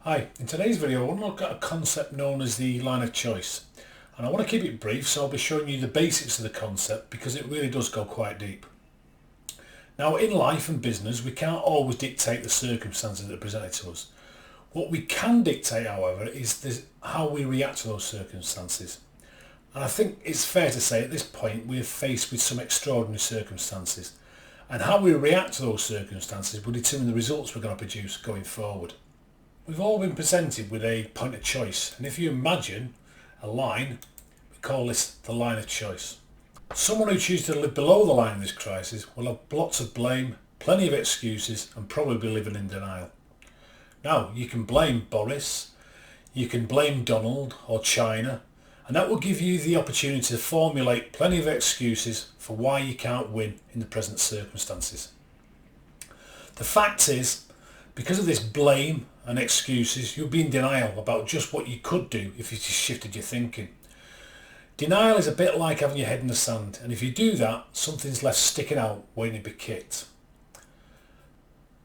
Hi, in today's video I want to look at a concept known as the line of choice, and I want to keep it brief, so I'll be showing you the basics of the concept because it really does go quite deep. Now, in life and business we can't always dictate the circumstances that are presented to us. What we can dictate, however, is how we react to those circumstances. And I think it's fair to say at this point we are faced with some extraordinary circumstances, and how we react to those circumstances will determine the results we're going to produce going forward. We've all been presented with a point of choice, and if you imagine a line, we call this the line of choice. Someone who chooses to live below the line in this crisis will have lots of blame, plenty of excuses, and probably be living in denial. Now, you can blame Boris, you can blame Donald or China, and that will give you the opportunity to formulate plenty of excuses for why you can't win in the present circumstances. The fact is, because of this blame and excuses, you'll be in denial about just what you could do if you just shifted your thinking. Denial is a bit like having your head in the sand, and if you do that, something's left sticking out waiting to be kicked.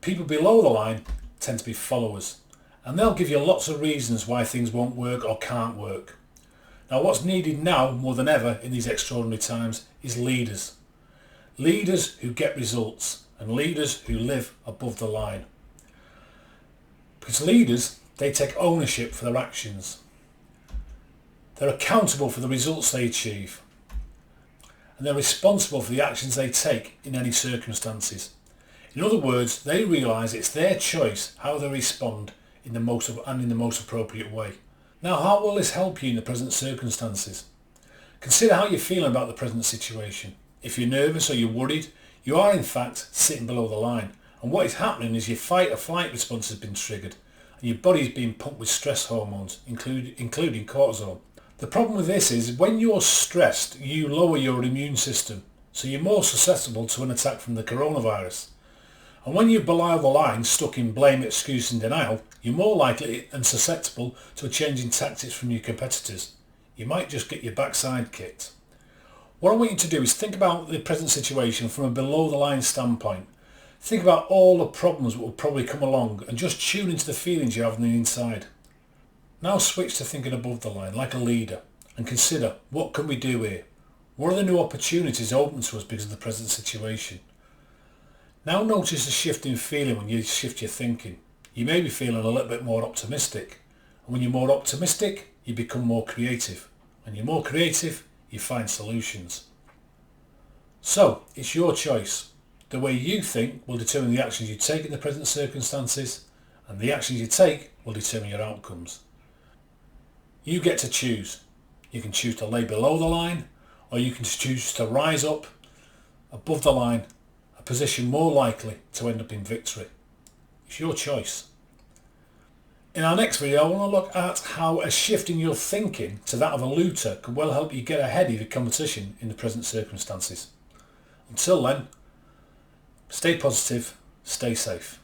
People below the line tend to be followers, and they'll give you lots of reasons why things won't work or can't work. Now, what's needed now more than ever in these extraordinary times is leaders. Leaders who get results and leaders who live above the line. Because leaders, they take ownership for their actions. They're accountable for the results they achieve. And they're responsible for the actions they take in any circumstances. In other words, they realise it's their choice how they respond in the most appropriate way. Now, how will this help you in the present circumstances? Consider how you're feeling about the present situation. If you're nervous or you're worried, you are in fact sitting below the line. And what is happening is your fight or flight response has been triggered and your body is being pumped with stress hormones, including cortisol. The problem with this is when you're stressed, you lower your immune system, so you're more susceptible to an attack from the coronavirus. And when you're below the line, stuck in blame, excuse and denial, you're more likely and susceptible to a change in tactics from your competitors. You might just get your backside kicked. What I want you to do is think about the present situation from a below the line standpoint. Think about all the problems that will probably come along and just tune into the feelings you have on the inside. Now switch to thinking above the line like a leader and consider, what can we do here? What are the new opportunities open to us because of the present situation? Now notice the shift in feeling when you shift your thinking. You may be feeling a little bit more optimistic. And when you're more optimistic, you become more creative. When you're more creative, you find solutions. So, it's your choice. The way you think will determine the actions you take in the present circumstances, and the actions you take will determine your outcomes. You get to choose. You can choose to lay below the line, or you can choose to rise up above the line, a position more likely to end up in victory. It's your choice. In our next video, I want to look at how a shift in your thinking to that of a looter could well help you get ahead of your competition in the present circumstances. Until then, stay positive, stay safe.